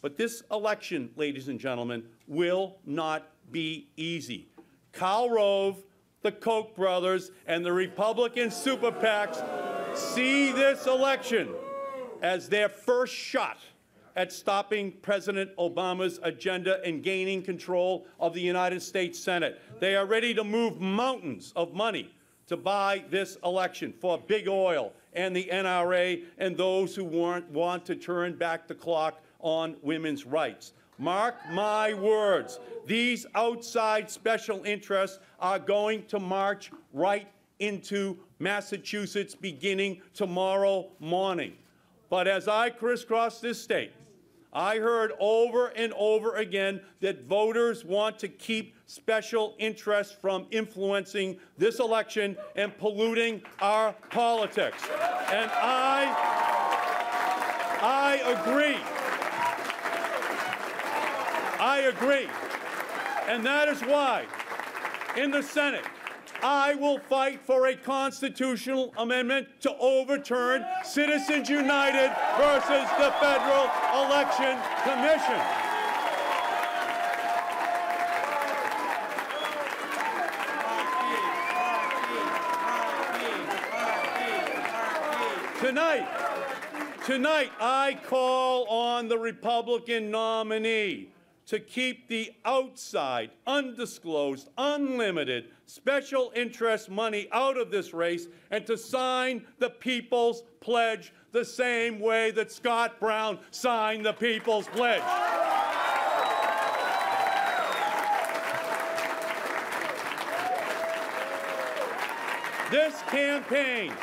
But this election, ladies and gentlemen, will not be easy. Karl Rove, the Koch brothers, and the Republican super PACs see this election as their first shot at stopping President Obama's agenda and gaining control of the United States Senate. They are ready to move mountains of money to buy this election for big oil and the NRA and those who want to turn back the clock on women's rights. Mark my words, these outside special interests are going to march right into Massachusetts beginning tomorrow morning. But as I crisscross this state, I heard over and over again that voters want to keep special interests from influencing this election and polluting our politics. And I agree. I agree. And that is why, in the Senate, I will fight for a constitutional amendment to overturn Citizens United versus the Federal Election Commission. Tonight, I call on the Republican nominee to keep the outside, undisclosed, unlimited, special interest money out of this race and to sign the People's Pledge the same way that Scott Brown signed the People's Pledge. This campaign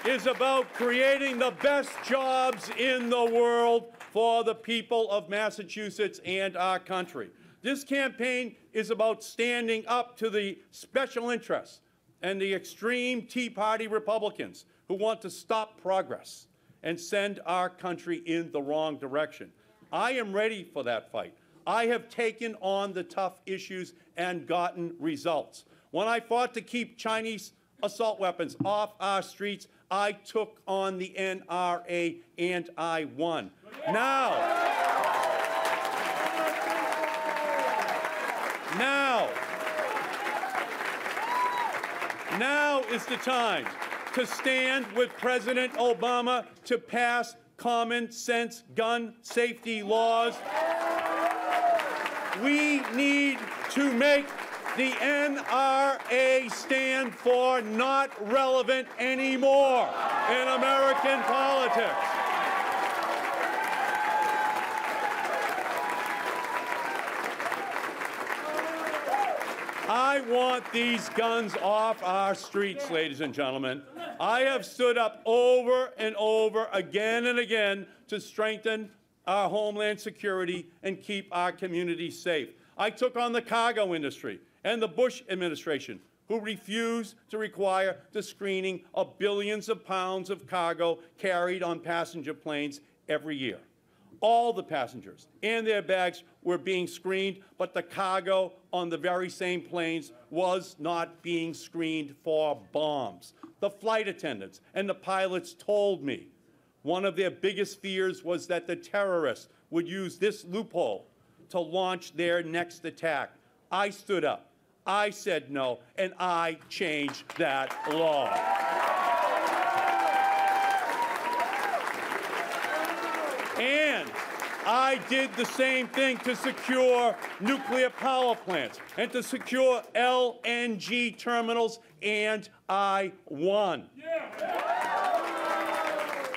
is about creating the best jobs in the world for the people of Massachusetts and our country. This campaign is about standing up to the special interests and the extreme Tea Party Republicans who want to stop progress and send our country in the wrong direction. I am ready for that fight. I have taken on the tough issues and gotten results. When I fought to keep Chinese assault weapons off our streets, I took on the NRA and I won. Now is the time to stand with President Obama to pass common sense gun safety laws. We need to make the NRA stand for not relevant anymore in American politics. I want these guns off our streets, ladies and gentlemen. I have stood up over and over, again and again, to strengthen our homeland security and keep our communities safe. I took on the cargo industry and the Bush administration, who refused to require the screening of billions of pounds of cargo carried on passenger planes every year. All the passengers and their bags were being screened, but the cargo on the very same planes was not being screened for bombs. The flight attendants and the pilots told me one of their biggest fears was that the terrorists would use this loophole to launch their next attack. I stood up, I said no, and I changed that law. And I did the same thing to secure nuclear power plants and to secure LNG terminals, and I won.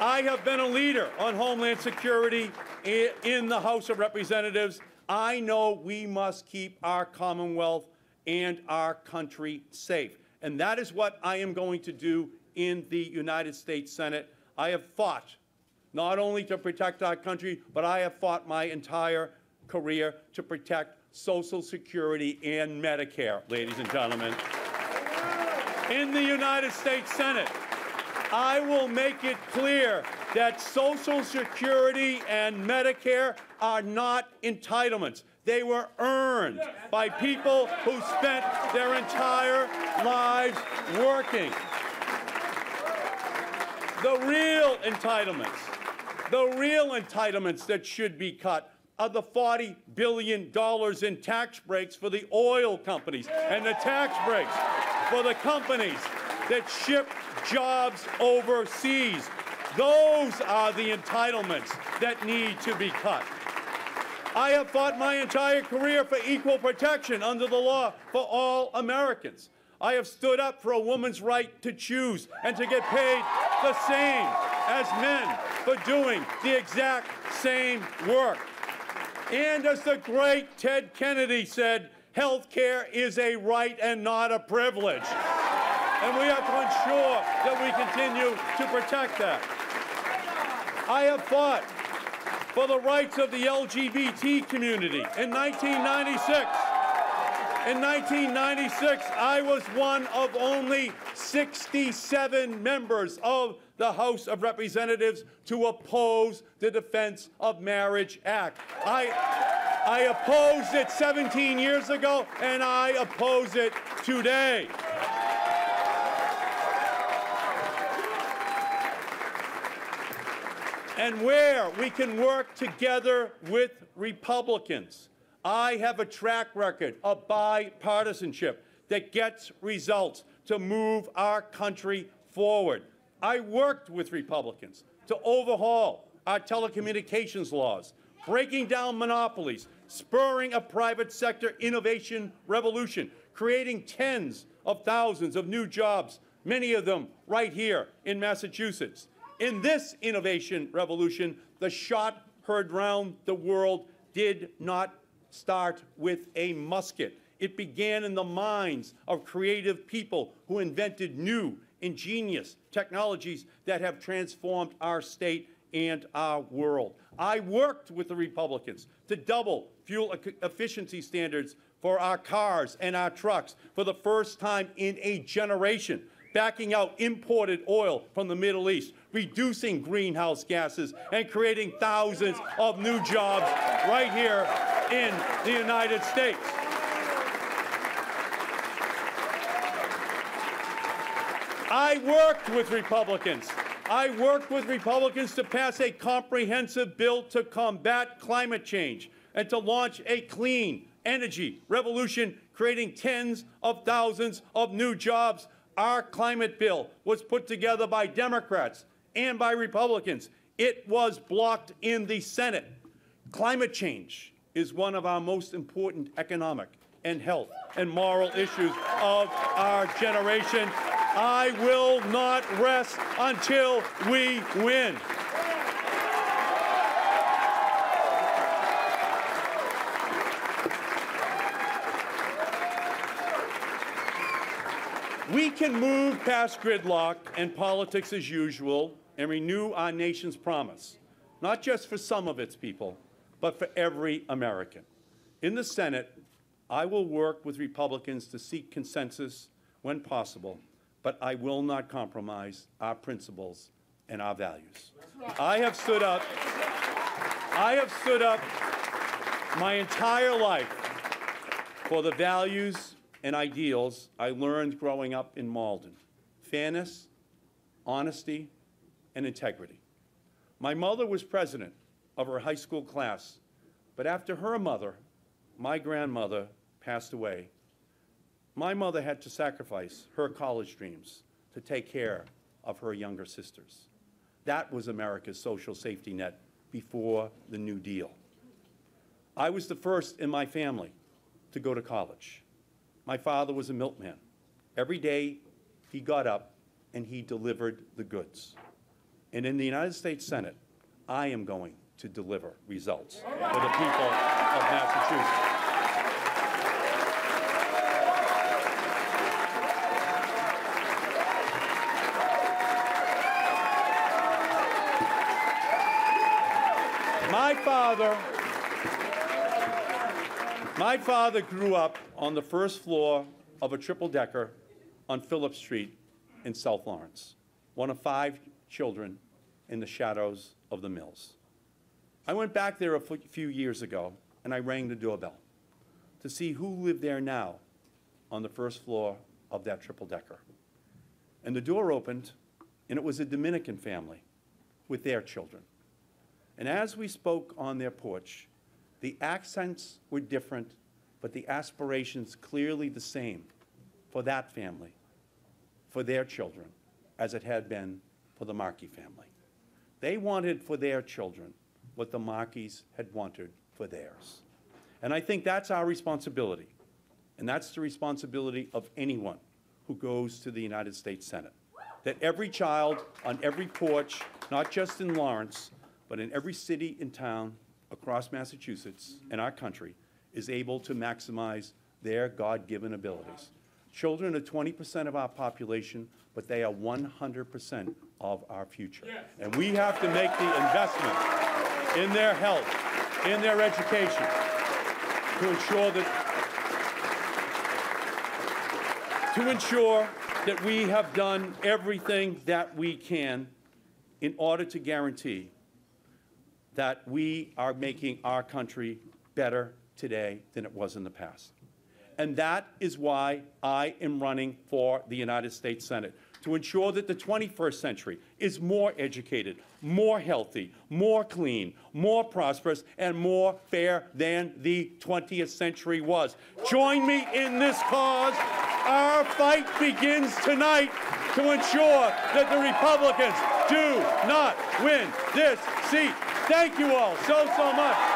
I have been a leader on Homeland Security in the House of Representatives. I know we must keep our Commonwealth and our country safe. And that is what I am going to do in the United States Senate. I have fought not only to protect our country, but I have fought my entire career to protect Social Security and Medicare, ladies and gentlemen. In the United States Senate, I will make it clear that Social Security and Medicare are not entitlements. They were earned by people who spent their entire lives working. The real entitlements The real entitlements that should be cut are the $40 billion in tax breaks for the oil companies and the tax breaks for the companies that ship jobs overseas. Those are the entitlements that need to be cut. I have fought my entire career for equal protection under the law for all Americans. I have stood up for a woman's right to choose and to get paid the same as men for doing the exact same work. And as the great Ted Kennedy said, health care is a right and not a privilege. And we have to ensure that we continue to protect that. I have fought for the rights of the LGBT community. In 1996, I was one of only 67 members of the House of Representatives to oppose the Defense of Marriage Act. I opposed it 17 years ago, and I oppose it today. And where we can work together with Republicans, I have a track record of bipartisanship that gets results to move our country forward. I worked with Republicans to overhaul our telecommunications laws, breaking down monopolies, spurring a private sector innovation revolution, creating tens of thousands of new jobs, many of them right here in Massachusetts. In this innovation revolution, the shot heard round the world did not start with a musket. It began in the minds of creative people who invented new, ingenious technologies that have transformed our state and our world. I worked with the Republicans to double fuel efficiency standards for our cars and our trucks for the first time in a generation, backing out imported oil from the Middle East, reducing greenhouse gases, and creating thousands of new jobs right here in the United States. I worked with Republicans. I worked with Republicans to pass a comprehensive bill to combat climate change and to launch a clean energy revolution, creating tens of thousands of new jobs. Our climate bill was put together by Democrats and by Republicans. It was blocked in the Senate. Climate change is one of our most important economic and health and moral issues of our generation. I will not rest until we win. We can move past gridlock and politics as usual and renew our nation's promise, not just for some of its people, but for every American. In the Senate, I will work with Republicans to seek consensus when possible, but I will not compromise our principles and our values. I have stood up my entire life for the values and ideals I learned growing up in Malden: fairness, honesty, and integrity. My mother was president of her high school class, but after her mother, my grandmother, passed away, my mother had to sacrifice her college dreams to take care of her younger sisters. That was America's social safety net before the New Deal. I was the first in my family to go to college. My father was a milkman. Every day he got up and he delivered the goods. And in the United States Senate, I am going to deliver results for the people of Massachusetts. My father grew up on the first floor of a triple-decker on Phillip Street in South Lawrence, one of 5 children in the shadows of the mills. I went back there a few years ago, and I rang the doorbell to see who lived there now on the first floor of that triple-decker. And the door opened, and it was a Dominican family with their children. And as we spoke on their porch, the accents were different, but the aspirations clearly the same for that family, for their children, as it had been for the Markey family. They wanted for their children what the Markeys had wanted for theirs. And I think that's our responsibility, and that's the responsibility of anyone who goes to the United States Senate, that every child on every porch, not just in Lawrence, but in every city and town across Massachusetts and our country, is able to maximize their God-given abilities. Children are 20% of our population, but they are 100% of our future. Yes. And we have to make the investment in their health, in their education, to ensure that we have done everything that we can in order to guarantee that we are making our country better today than it was in the past. And that is why I am running for the United States Senate, to ensure that the 21st century is more educated, more healthy, more clean, more prosperous, and more fair than the 20th century was. Join me in this cause. Our fight begins tonight to ensure that the Republicans do not win this seat. Thank you all so much.